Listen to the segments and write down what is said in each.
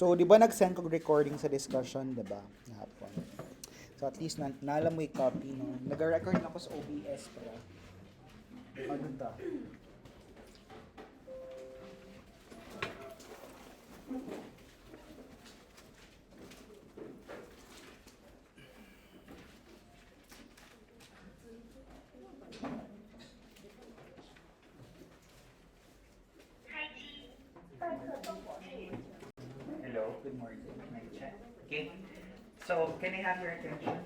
So, di ba nag-send kong recording sa discussion, di ba? Hapon. So, at least nala mo yung copy, no? Nag-record na ako sa OBS para. Ano ta? Hello, good morning. Mic check. Okay. So, can I have your attention,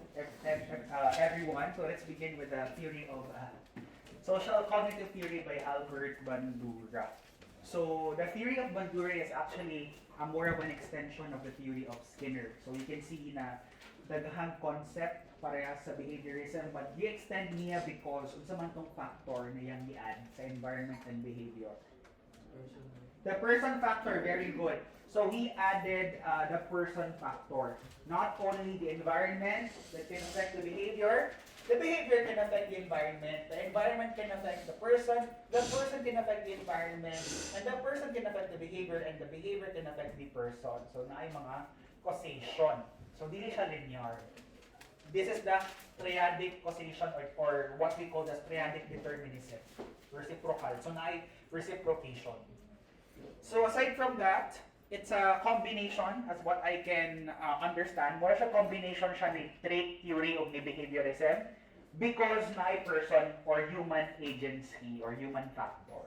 everyone? So, let's begin with the theory of social cognitive theory by Albert Bandura. So, the theory of Bandura is actually more of an extension of the theory of Skinner. So, you can see na daghang concept parehas sa behaviorism, but gi-extend niya because unsa man tong factor na yang i-add sa environment and behavior. The person factor, very good. So he added the person factor. Not only the environment that can affect the behavior can affect the environment can affect the person can affect the environment, and the person can affect the behavior can affect the person. So naay mga causation. So dili siya linear. This is the triadic causation or what we call the triadic determinism. Reciprocal. So naay reciprocation. So aside from that, it's a combination as what I can understand. More siya combination siya ni trait theory of ni behaviorism because na a person or human agency or human factor.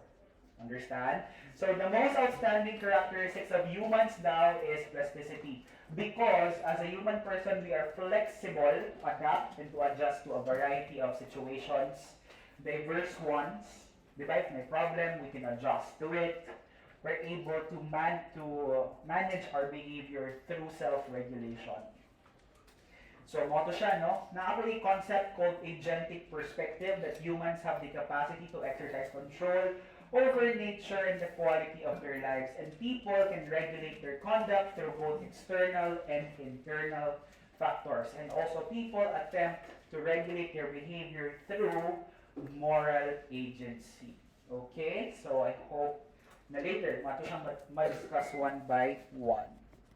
Understand? So the most outstanding characteristics of humans now is plasticity. Because as a human person, we are flexible, adapt, and to adjust to a variety of situations, diverse ones. Diba? If may problem, we can adjust to it. We're able to manage our behavior through self-regulation. So, moto siya, no? Na a concept called agentic perspective that humans have the capacity to exercise control over nature and the quality of their lives, and people can regulate their conduct through both external and internal factors. And also, people attempt to regulate their behavior through moral agency. Okay? So, I hope na later, mato siyang ma-discuss one by one.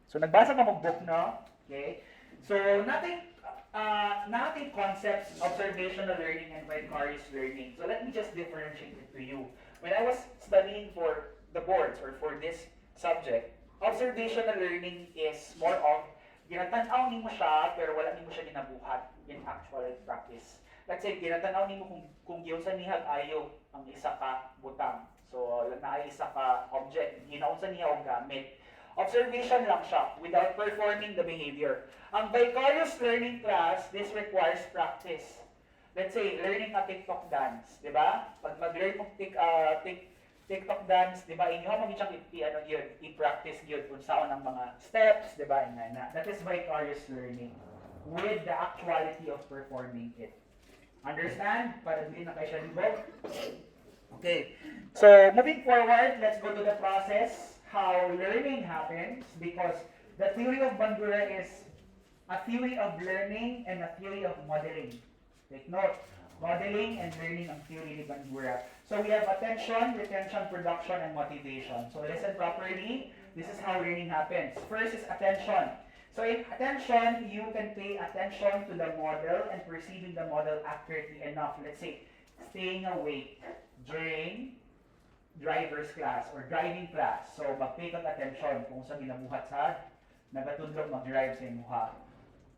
So, nagbasa ka mag-book na, okay? So, nating concepts, observational learning and vicarious learning. So, let me just differentiate it to you. When I was studying for the boards or for this subject, observational learning is more of, ginatanaw ni mo siya, pero wala ni mo siya ginabuhat in actual practice. Let's say, ginatanaw ni mo kung giyon sa nihag ayo ang isa ka butang. So, naisa ka object, ginaunsa niya o gamit. Observation lang siya without performing the behavior. Ang vicarious learning class, this requires practice. Let's say, learning a TikTok dance, di ba? Pag mag-learn mong TikTok dance, di ba? Inyo mo siyang i-practice yun kung saan ang mga steps, di ba? That is vicarious learning with the actuality of performing it. Understand? Para hindi na kayo siya libog. Okay, so moving forward, let's go to the process, how learning happens, because the theory of Bandura is a theory of learning and a theory of modeling. Take note, modeling and learning ang theory ni Bandura. So we have attention, retention, production, and motivation. So listen properly, this is how learning happens. First is attention. So in attention, you can pay attention to the model and perceiving the model accurately enough. Let's say, staying awake during driver's class or driving class. So, mag-pay kang attention kung sa ginabuhat sa nagatudlong mag-drive sa imuha.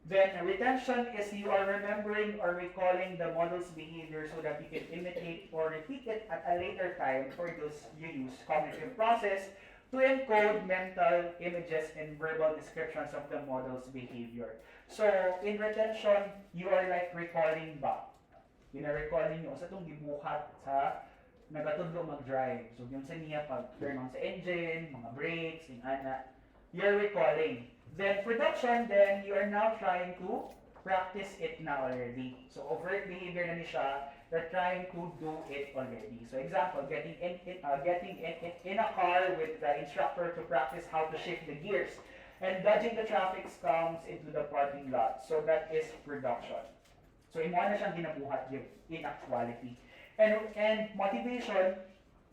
Then, retention is you are remembering or recalling the model's behavior so that you can imitate or repeat it at a later time. For this, you use cognitive process to encode mental images and verbal descriptions of the model's behavior. So, in retention, you are like recalling back. Recalling nyo sa itong gibuhat sa nagatudlo mag-drive. So, yung sa niya pag-turn on sa engine, mga brakes, yung ana, you're recalling. Then, production, then you are now trying to practice it now already. So, overt behavior na siya, you're trying to do it already. So, example, getting in a car with the instructor to practice how to shift the gears. And dodging the traffic comes into the parking lot. So, that is production. So, imo na siyang ginabuhat in actuality. And motivation,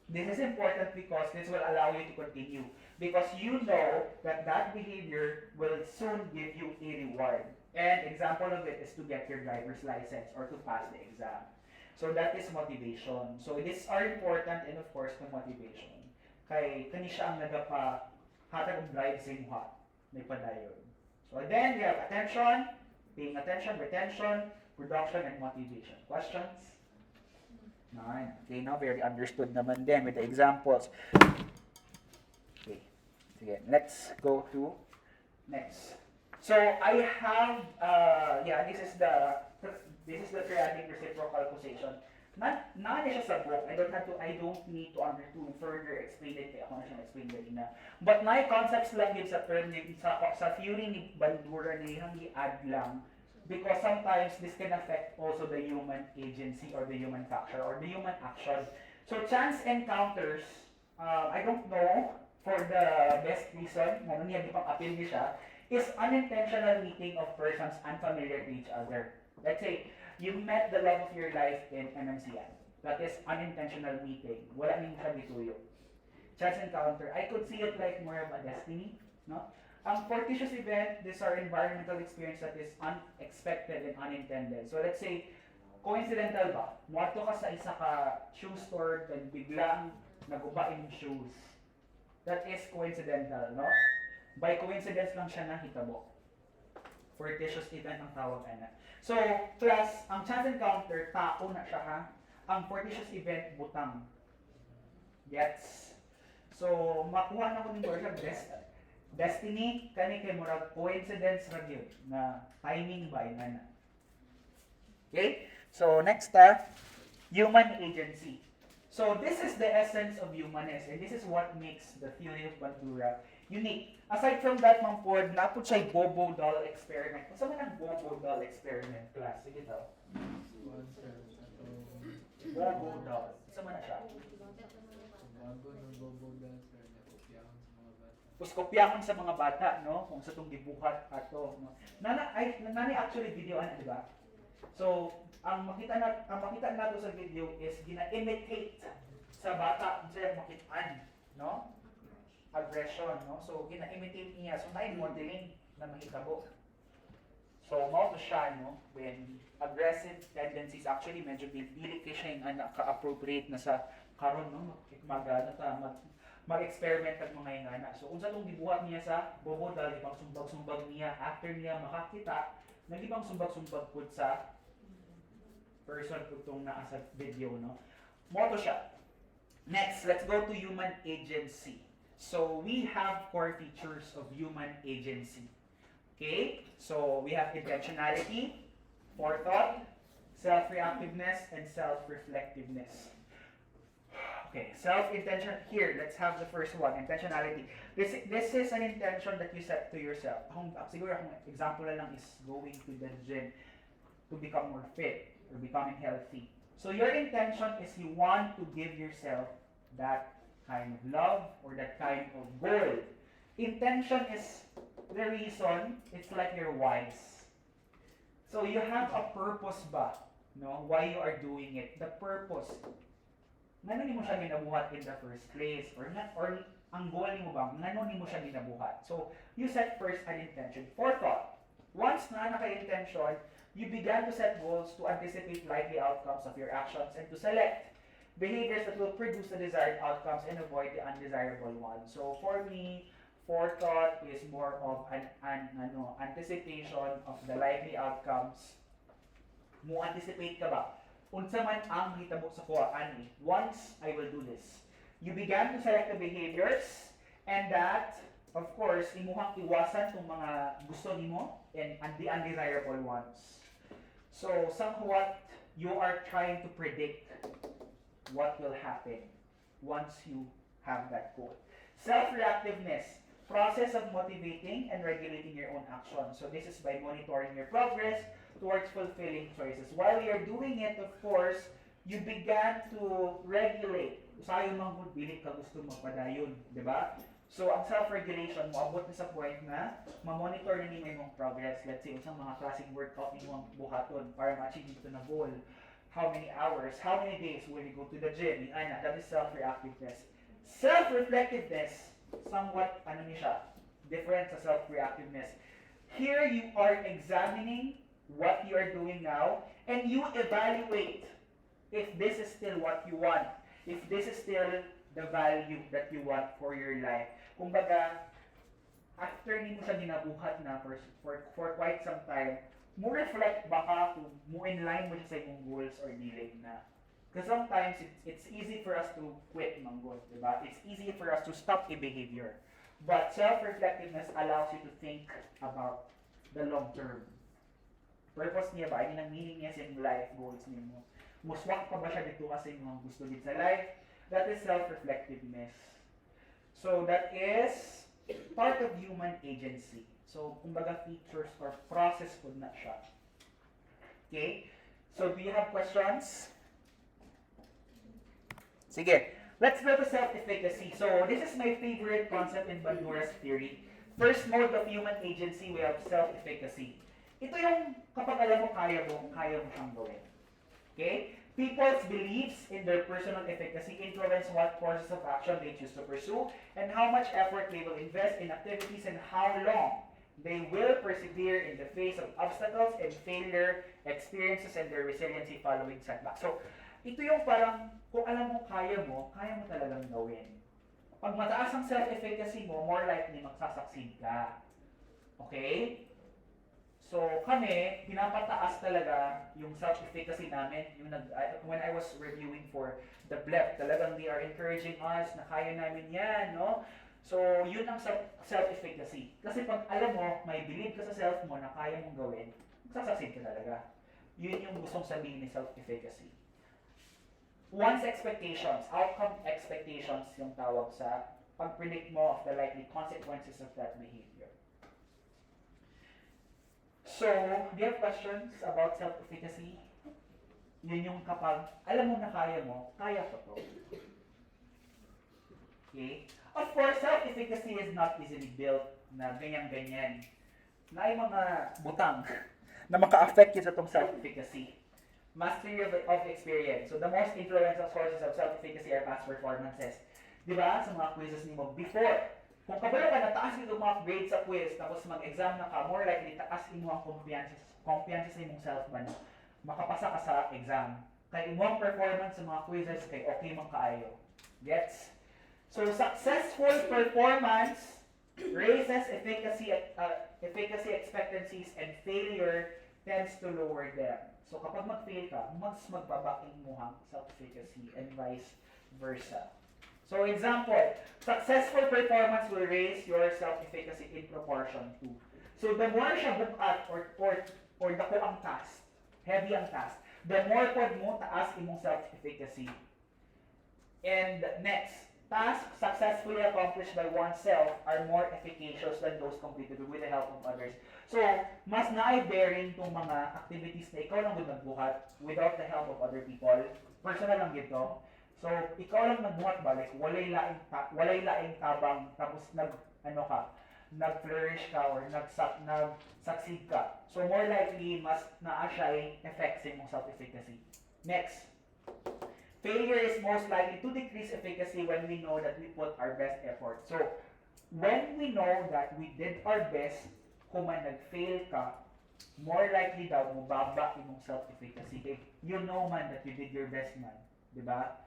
this is important because this will allow you to continue. because you know that that behavior will soon give you a reward. And example of it is to get your driver's license or to pass the exam. So that is motivation. So these are important and of course the motivation. Kay kani siya ang nagapa hatag og drive sa imong may padayon. So then we have attention, paying attention, retention, production, and motivation. Questions? Nine. Okay, now very understood naman din with the examples. Okay, sige, let's go to next. So I have, this is the triadic reciprocal causation. Not siya sa book. I don't need to further explain it. Kaya ako na siya explain kanina. But my concepts lang yun sa term sa theory ni Bandura na yung i-add lang. Because sometimes this can affect also the human agency or the human factor or the human action. So chance encounters, I don't know for the best reason, na niya di pang appeal niya siya, is unintentional meeting of persons unfamiliar to each other. Let's say, you met the love of your life in MMCI. That is unintentional meeting. Wala nang siya bituyo. Chance encounter, I could see it like more of a destiny, no? Fortuitous event, these are environmental experience that is unexpected and unintended. So let's say, coincidental ba? Muadto ka sa isa ka shoe store, then biglang naguba yung shoes. That is coincidental, no? By coincidence lang siya nahitabo. Fortuitous event ang tawag ana. So, plus, ang chance encounter, tao na siya ha. Ang fortuitous event, butang. Gets? So, makuha na ko ng word siya, destiny, kani kay murag coincidence ra gyud na timing ba ina na. Okay? So, next human agency. So, this is the essence of humanness and this is what makes the theory of Bandura unique. Aside from that, Ma'am Ford, napod siya Bobo doll experiment. Kung saan man ang Bobo doll experiment class? Sige daw. Bobo doll. Saan man na siya? Puskopyahon sa mga bata, no? Kung sa itong gibuhat ato, no? Nani actually video ano, di ba? So, ang makita nato sa video is gina-imitate sa bata kung sa'yo makitaan, no? Aggression, no? So, gina-imitate niya. So, na modeling na mahitabo. So, mao to siya, no? When aggressive tendencies, actually, medyo dili siya yung ka-appropriate na sa karon, no? Mag-experiment kag mga ingana. So, unsa tong gibuhat niya sa bobo dahil ibang sumbag-sumbag niya after niya makakita, nagibang sumbag-sumbag pud sa person pud tong naa sa video, no? Mao to siya. Next, let's go to human agency. So, we have core features of human agency. Okay? So, we have intentionality, forethought, self-reactiveness, and self-reflectiveness. Okay, self-intention. Here, let's have the first one, intentionality. This is an intention that you set to yourself. Siguro akong example na lang is going to the gym to become more fit or becoming healthy. So your intention is you want to give yourself that kind of love or that kind of goal. Intention is the reason, it's like your whys. So you have a purpose ba, no? Why you are doing it. The purpose. Ngano nimo siya ginabuhat in the first place? Or ang goal nimo ba, ngano nimo siya ginabuhat? So, you set first an intention. Forethought. Once na naka-intention, you began to set goals to anticipate likely outcomes of your actions and to select behaviors that will produce the desired outcomes and avoid the undesirable ones. So, for me, forethought is more of an anticipation of the likely outcomes. Mo anticipate ka ba? Unsa man ang hitabo sa kuha ani, once I will do this. You began to select the behaviors and that, of course, imuhang iwasan tong mga gusto nimo and the undesirable ones. So, somewhat, you are trying to predict what will happen once you have that goal. Self-reactiveness, process of motivating and regulating your own actions. So, this is by monitoring your progress towards fulfilling choices. While you're doing it, of course, you began to regulate. Usayo mang dili ka gusto magpadayon, di ba? So, ang self-regulation mo, abot na sa point na ma-monitor na nimo imong progress. Let's say, usang mga klaseng workout nimo ang buhaton para ma-achieve ito na goal. How many hours, how many days will you go to the gym? That is self-reactiveness. Self-reflectiveness, somewhat, ano niya siya, different sa self-reactiveness. Here, you are examining what you are doing now, and you evaluate if this is still what you want, if this is still the value that you want for your life. Kumbaga, after nimo siya ginabuhat na for quite some time, mo reflect baka kung mo in line mo siya sa imong goals or dili na. Because sometimes it's easy for us to quit manggod, diba? It's easy for us to stop a behavior. But self-reflectiveness allows you to think about the long term. Purpose niya ba? Ano ang meaning niya sa life goals niyo? Muswak pa ba siya dito kasi mga gusto din sa life? That is self-reflectiveness. So that is part of human agency. So, kumbaga features or process po na siya. Okay? So, do you have questions? Sige. Let's go to self-efficacy. So, this is my favorite concept in Bandura's theory. First mode of human agency, we have self-efficacy. Ito yung kapag alam mo kaya mo siyang gawin. Okay? People's beliefs in their personal efficacy influence what courses of action they choose to pursue and how much effort they will invest in activities and how long they will persevere in the face of obstacles and failure experiences and their resiliency following setbacks. So, ito yung parang, kung alam mo talagang gawin. Pag mataas ang self-efficacy mo, more likely magsasucceed ka. Okay? So, kami, pinapataas talaga yung self-efficacy namin. When I was reviewing for the BLEP, talagang they are encouraging us na kaya namin yan, no? So, yun ang self-efficacy. Kasi pag alam mo, may believe ka sa self mo na kaya mong gawin, magsasucceed ka talaga. Yun yung gustong sabihin ni self-efficacy. One's expectations, outcome expectations yung tawag sa pag-predict mo of the likely consequences of that behavior. So, do you have questions about self-efficacy? Yun yung kapag alam mo na kaya ko to. Okay? Of course, self-efficacy is not easily built na ganyan-ganyan. Na ay mga butang na maka-affect yun sa itong self-efficacy. Mastery of experience. So, the most influential sources of self-efficacy are past performances. Di ba? Sa mga quizzes nimo before. Kung kabalo ka na taas yung mga grades sa quiz, tapos mag-exam na ka, more likely taas imo ang kumpiyansa sa imong self ba na makapasa ka sa exam. Kay imong performance sa mga quizzes, kay okay man kaayo. Gets? So, successful performance raises efficacy expectancies and failure tends to lower them. So, kapag mag-fail ka, mas magbabaking mo ang self-efficacy and vice versa. So, example, successful performance will raise your self-efficacy in proportion to. So, the more siya bukat or dako ang task, heavy ang task, the more pod mo taas imong self-efficacy. And next, tasks successfully accomplished by oneself are more efficacious than those completed with the help of others. So, mas naay bearing tong mga activities na ikaw lang nagbuhat without the help of other people. Personal lang dito. So, ikaw lang nagbuhat ba? Like, walay laing tabang, tapos nag-flourish ka or nag-succeed ka. So, more likely, mas naa siya effects sa self-efficacy. Next. Failure is most likely to decrease efficacy when we know that we put our best effort. So, when we know that we did our best, kung man nag-fail ka, more likely daw mababa imong self-efficacy. You know man that you did your best man. Diba?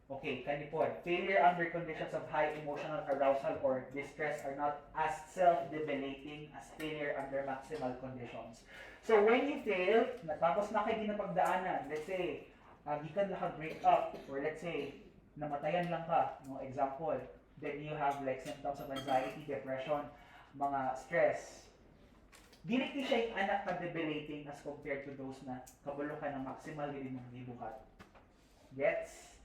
Okay, kanipod. Failure under conditions of high emotional arousal or distress are not as self-debilitating as failure under maximal conditions. So, when you fail, tapos na kayo ginapagdaanan, let's say, gikan lang break up, or let's say, namatayan lang ka, no, example, then you have like symptoms of anxiety, depression, mga stress. Dili siya yung anak ka-debilitating as compared to those na kabalo ka ng maximal din ng gibuhat. Gets?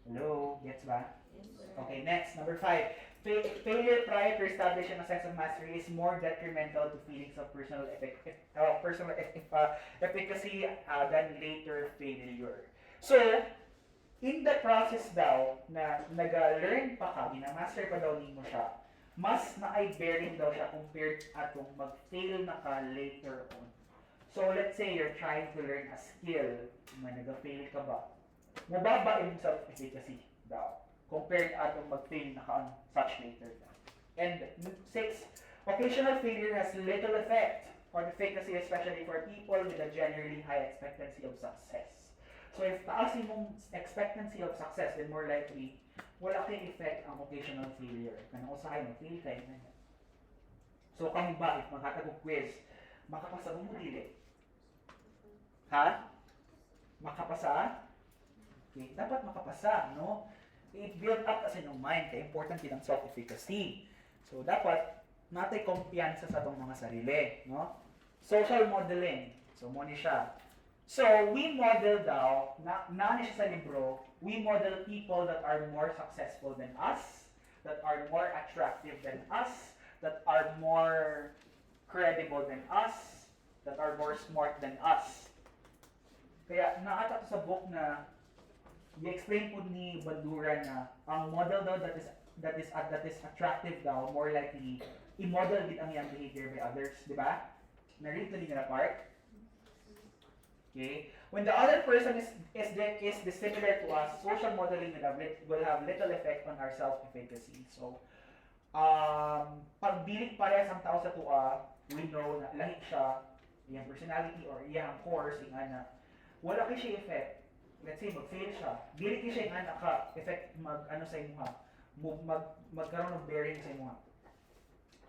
Hello? Gets ba? Yes, sir. Okay, next, number 5. Failure prior to establishing a sense of mastery is more detrimental to feelings of personal efficacy than later failure. So, in the process daw na nag-learn pa ka, ginamaster pa daw nimo siya, mas na-ay bearing daw siya compared atong mag-fail na ka later on. So, let's say you're trying to learn a skill, na nag-fail ka ba, mababa yung self-efficacy daw. compared atong mag-fail na ka on such later. And 6, occasional failure has little effect on efficacy, especially for people with a generally high expectancy of success. So if taas yung expectancy of success, then more likely, wala kay effect ang occasional failure. Kanang usahay mo, fail kayo na yan. So kami ba, if maghatag og quiz, makapasa mo dili? Ha? Makapasa? Okay, dapat makapasa, no? I-build up kasi ng mind, kaya important din ang self-efficacy. So dapat, natay kumpiyansa sa itong mga sarili, no? Social modeling. So, mo ni siya. So, we model daw, na siya sa libro, we model people that are more successful than us, that are more attractive than us, that are more credible than us, that are more smart than us. Kaya, naata sa book na, i-explain po ni Bandura na, ang model daw that is attractive daw, more likely, i-model din ang iyang behavior by others, di ba? Na-read to din na part. Okay? When the other person is dissimilar to us, social modeling will have little effect on our self-efficacy. So, pag bilik parehas ang tao sa tua, we know na lahi siya, iyang personality or iyang course, iyang anak, wala kay siya effect. Let's say, mag-fail siya. Bilik siya yung anak ka, effect mag-ano sa imuha, magkaroon ng bearing sa imuha.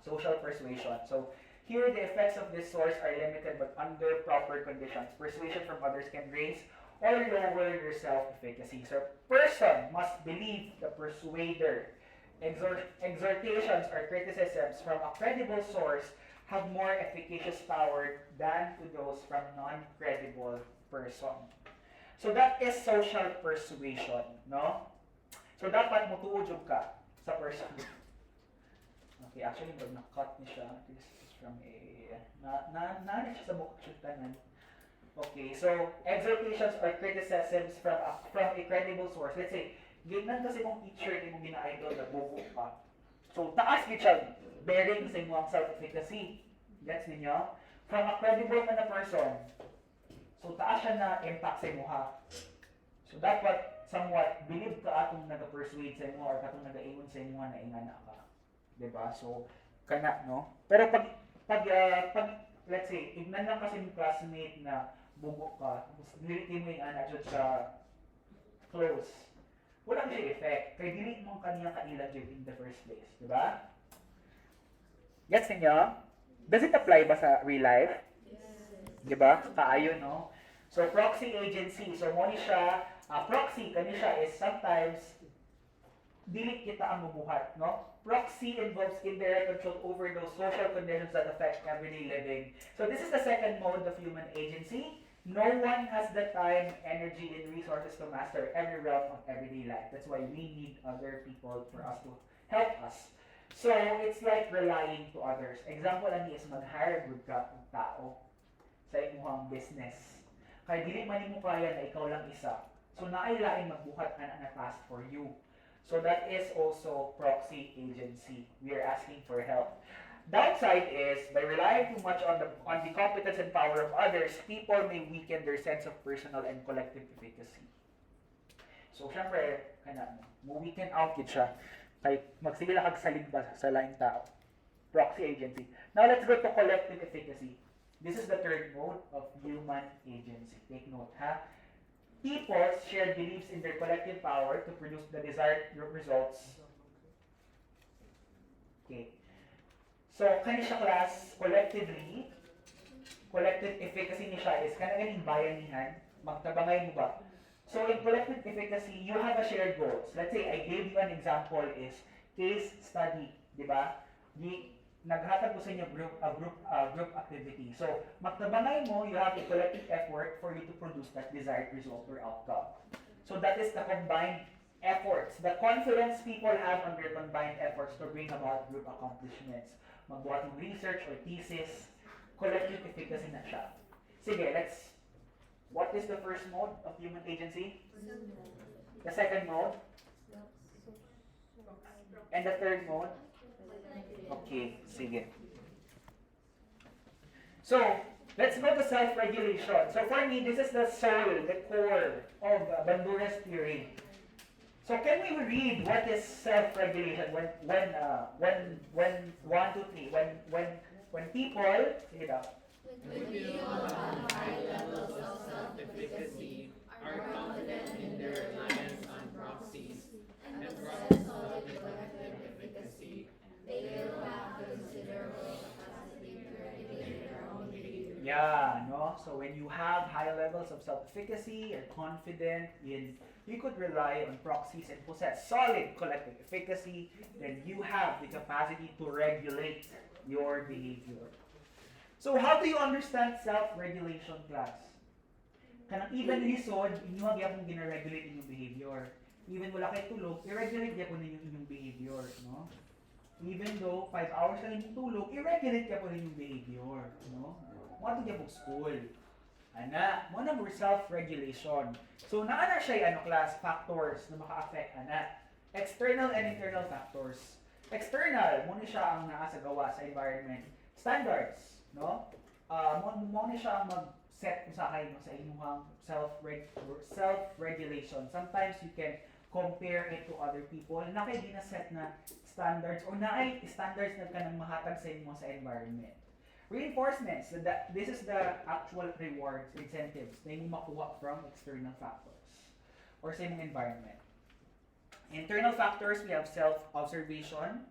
Social persuasion. So, here, the effects of this source are limited but under proper conditions. Persuasion from others can raise or lower your self-efficacy. So, person must believe the persuader. Exhortations or criticisms from a credible source have more efficacious power than to those from non-credible person. So, that is social persuasion, no? So, dapat mutuod ka sa person. Okay, actually, na-cut niya siya. This is from a... Na siya sa book tanan. Okay, so, exhortations or criticisms from a credible source. Let's say, gignan kasi mong teacher ni mong gina-idol na bubo ka. So, taas gid siya bearing sa imong self-efficacy. Gets ninyo? From a credible na person. So, taas siya na impact sa imuha. So, dapat somewhat believe ka atong nag-persuade sa imo or katong nag-ingon sa imo na ingana ka. Diba? So, kana, no? Pero pag let's say, ignan lang kasi yung classmate na bubo ka, tapos nilitin mo yung anak dyan sa close, wala siya effect. Kaya dili mo kaniyang kailan dyan in the first place. Diba? Gets niyo? Does it apply ba sa real life? Yes. Diba? Kaayo, no? So, proxy agency. So, mo ni siya, proxy, kani siya is sometimes dili kita ang mabuhat, no? Proxy involves indirect control over those social conditions that affect everyday living. So this is the second mode of human agency. No one has the time, energy, and resources to master every realm of everyday life. That's why we need other people for us to help us. So it's like relying to others. Example ani is mag-hire good ka ng tao sa imong business. Kaya dili man nimo kaya na ikaw lang isa. So naay lain magbuhat ana na task for you. So that is also proxy agency. We are asking for help. Downside is, by relying too much on the competence and power of others, people may weaken their sense of personal and collective efficacy. So, syempre, mo weaken out yun siya. Kay magsigila kag salig ba sa laing tao. Proxy agency. Now, let's go to collective efficacy. This is the third mode of human agency. Take note, ha? People share beliefs in their collective power to produce the desired results. Okay. So, kani siya class, collective efficacy ni siya is kanang bayanihan, magtabangay mo ba? So, in collective efficacy, you have a shared goals. Let's say, I gave you an example is case study, di ba? Naghatag ko sa inyo group activity. So, magtabangay mo, you have a collective effort for you to produce that desired result or outcome. So, that is the combined efforts. The confidence people have on their combined efforts to bring about group accomplishments. Magbuhat ng research or thesis, collective efficacy na siya. Sige, what is the first mode of human agency? The second mode? And the third mode? Okay, sige. So, let's go to self-regulation. So for me, this is the soul, the core of Bandura's theory. So can we read what is self-regulation when 1, 2, 3 when people sige daw. When people have high levels of self-efficacy, are confident in their reliance on proxies, and possess solid collective efficacy, they will have considerable capacity to regulate their own behavior. Yeah, no? So when you have high levels of self-efficacy, you're confident in, you could rely on proxies and possess solid collective efficacy, then you have the capacity to regulate your behavior. So how do you understand self-regulation, class? Kanang even lisod, inyo ang yapong gina-regulate inyong behavior. Even wala kay tulog, i-regulate yapon ninyo inyong behavior, no? Even though 5 hours lang inyong tulog, i-regulate yapon inyong behavior, no? Mga to yapong school. Ana, mo na more self-regulation. So naana siya class factors na maka-affect ana. External and internal factors. External, mo ni siya ang naa sa gawa sa environment. Standards, no? Mo ni siya ang mag-set usahay no, sa inyong self-regulation. Sometimes you can compare it to other people. Na kay gina-set na standards or na ay standards na kanang mahatag sa inyo sa environment. Reinforcements, this is the actual rewards, incentives na yung makuha from external factors or sa inyong environment. Internal factors, we have self-observation,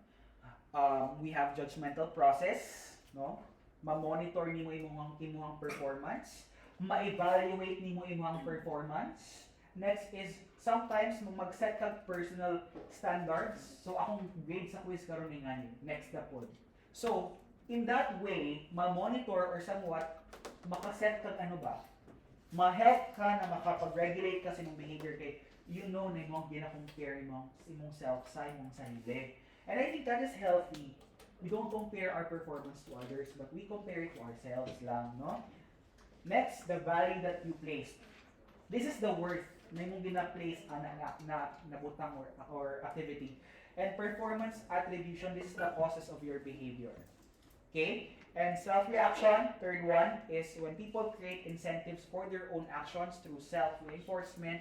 we have judgmental process, no? Ma-monitor nimo imong performance, ma-evaluate nimo imong performance. Next is sometimes mag-set kag personal standards. So akong grade sa quiz karon ni ngani. Next na pod. So in that way, ma-monitor or somewhat makaset kag ano ba? Ma-help ka na makapag-regulate ka sa imong behavior kay you know na imong gina-compare imong self sa imong sarili. And I think that is healthy. We don't compare our performance to others, but we compare it to ourselves lang, no? Next, the value that you placed. This is the worth na imong gina-place na butang or activity. And performance attribution, this is the causes of your behavior. Okay? And self-reaction, third one, is when people create incentives for their own actions through self-reinforcement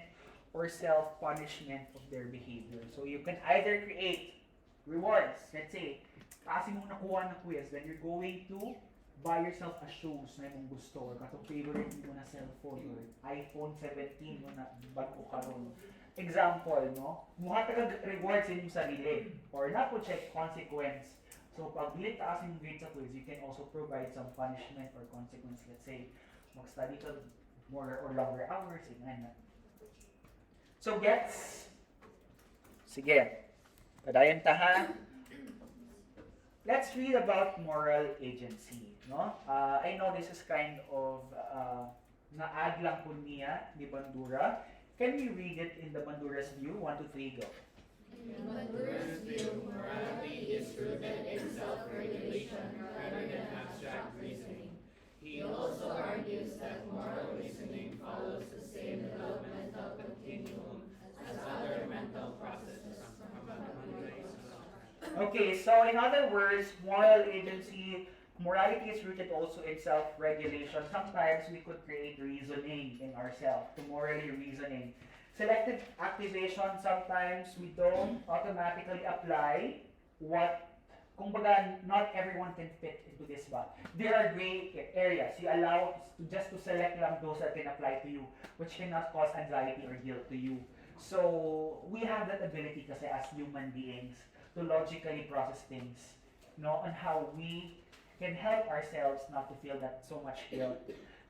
or self-punishment of their behavior. So you can either create rewards. Let's say, kasi mong nakuha na quiz, then you're going to buy yourself a shoes na imong gusto or katong favorite mo na cellphone or iPhone 17 mo na bago karon. Example, no? Muhatag rewards sa inyong sarili or na po check consequence. So pag lit taas yung grade sa quiz, you can also provide some punishment or consequence. Let's say, mag-study ka more or longer hours, na. So gets? Sige. Padayon ta ha. Let's read about moral agency. No? I know this is kind of na-add lang po niya ni Bandura. Can we read it in the Bandura's view? 1, 2, 3, go. In Bandura's view, morality is rooted in self-regulation rather than abstract reasoning. He also argues that moral reasoning follows the same developmental continuum as other mental processes. Okay, so in other words, moral agency, morality is rooted also in self-regulation. Sometimes we could create reasoning in ourselves, to morally reasoning. Selective activation, sometimes we don't automatically apply what, kumbaga, not everyone can fit into this box. There are gray areas. You allow just to select lang those that can apply to you, which cannot cause anxiety or guilt to you. So, we have that ability kasi as human beings to logically process things, no, on how we can help ourselves not to feel that so much guilt.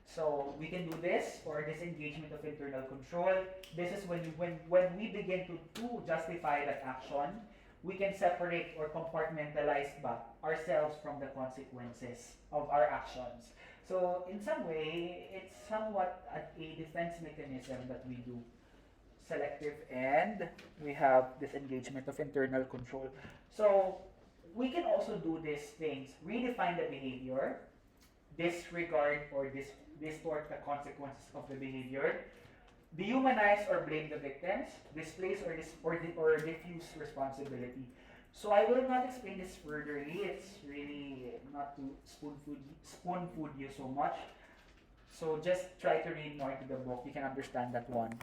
So we can do this for disengagement of internal control. This is when we begin to justify that action, we can separate or compartmentalize ourselves from the consequences of our actions. So in some way, it's somewhat a defense mechanism that we do. Selective and we have disengagement of internal control. So we can also do these things, redefine the behavior, disregard or distort the consequences of the behavior, dehumanize or blame the victims, displace or diffuse responsibility. So I will not explain this furtherly. It's really not to spoon food you so much. So just try to read more into the book. You can understand that one.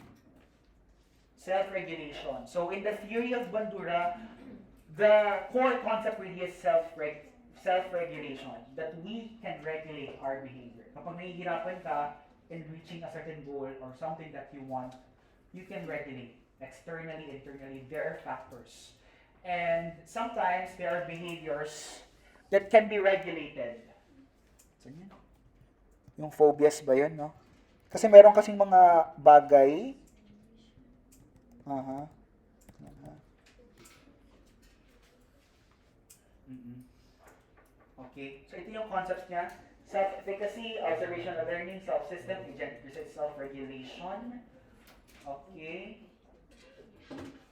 Self-regulation. So in the theory of Bandura, the core concept really is self-regulation, that we can regulate our behavior. Kapag nahihirapan ka in reaching a certain goal or something that you want, you can regulate externally, internally. There are factors. And sometimes there are behaviors that can be regulated. Saan yun? Yung phobias ba yun, no? Kasi meron kasing mga bagay. Aha. Aha. Mm-mm. Okay, so ito yung concepts niya. Self-efficacy, observational learning, self-system, agent versus self-regulation. Okay.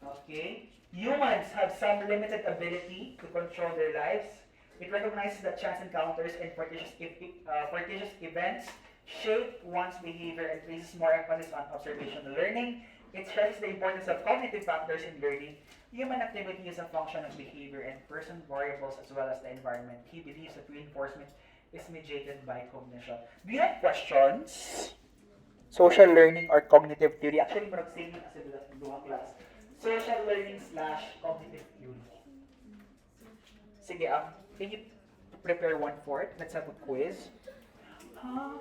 Okay. Humans have some limited ability to control their lives. It recognizes that chance encounters and fortuitous events shape one's behavior and places more emphasis on observational learning. It stresses the importance of cognitive factors in learning. Human activity is a function of behavior and person variables as well as the environment. He believes that reinforcement is mediated by cognition. Do you have questions? Social learning or cognitive theory? Actually, mag-same kasi duha class. Social learning / cognitive theory. Sige, can you prepare one for it? Let's have a quiz. Huh?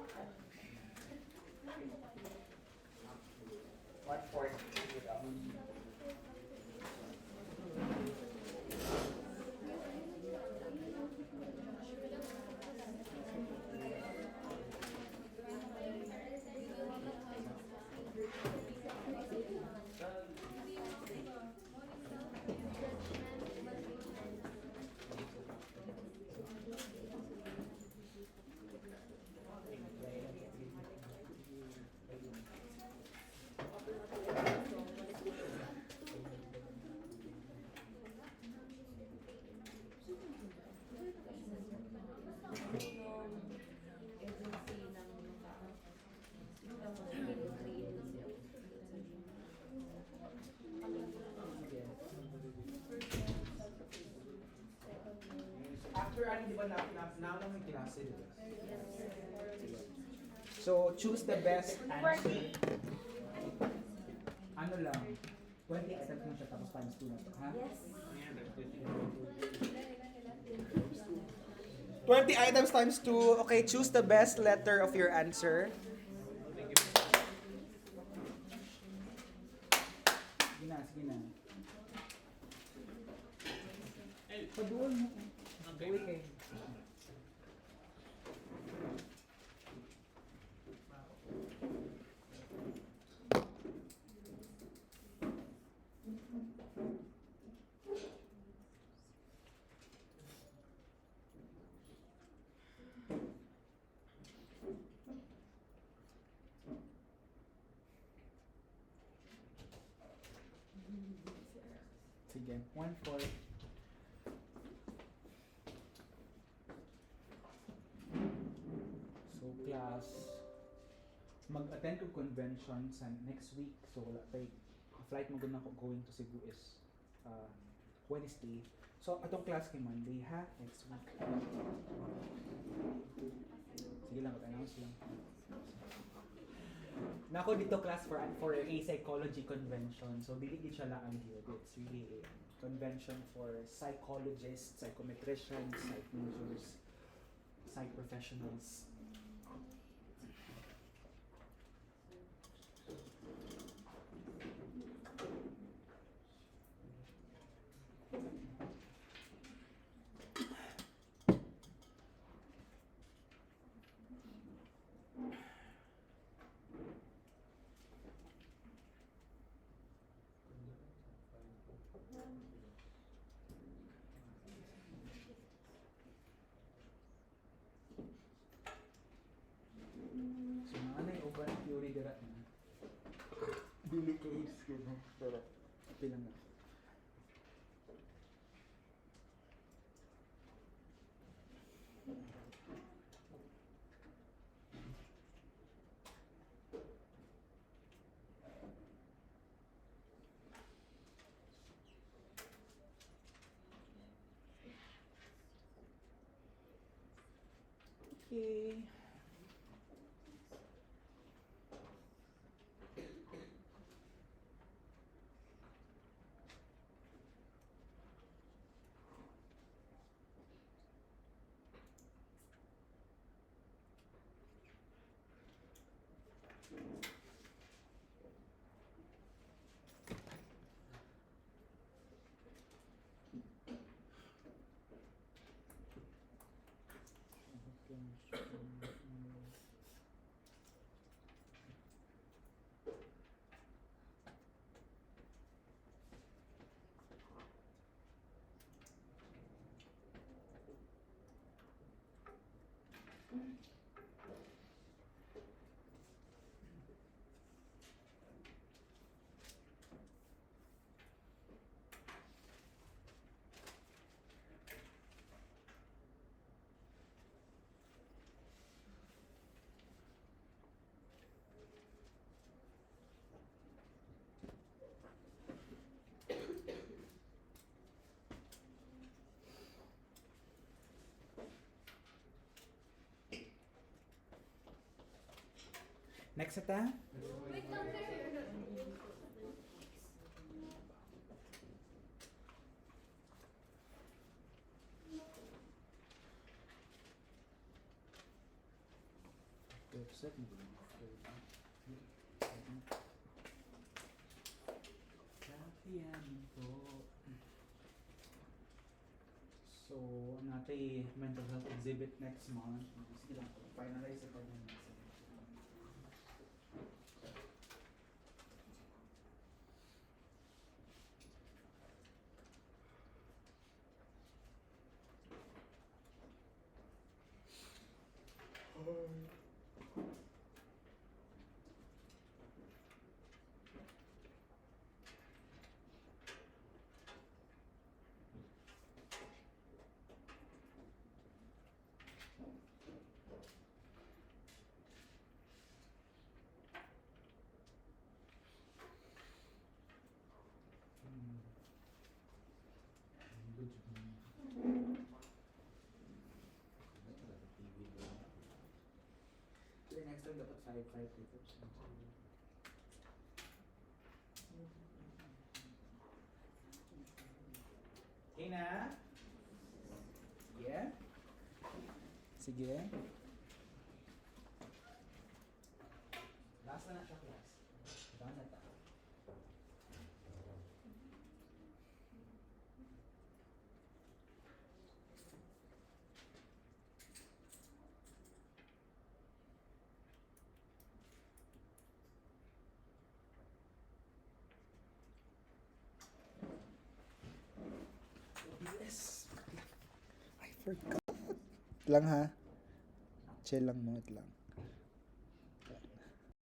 1/4. Actually, di ba naman may klase, di ba? So, choose the best answer. Ano lang, 20 items lang siya tapos times 2 na to, ha? Yes. 20 items times 2. Okay, choose the best letter of your answer. Sige na, sige na. Paduol mo. Uwi kayo. Sige, 1/4. So, class, mag-attend to convention sa next week. So, wala tayo. Flight mo na ako going to Cebu is Wednesday. So, atong class kay Monday, ha? Next week. Sige lang, mag-announce lang. Nako dito class for a psychology convention. So, dili gid siya lang here. It's really a convention for psychologists, psychometricians, psych majors, psych professionals. So, mga na yung uban theory dira na. Dili kayo skin na. Pero, okay lang na. Okay. Next ata? Wait lang, sir. Website mo ba? Kakayanin po. So, natin mental health exhibit next month. Sige lang, finalize ito ng next month. Next time dapat 5 dito. Okay na? Sige. Sige. Last na siya, class. Done na ta. Yes. I forgot. Lang ha. Chill lang mo lang.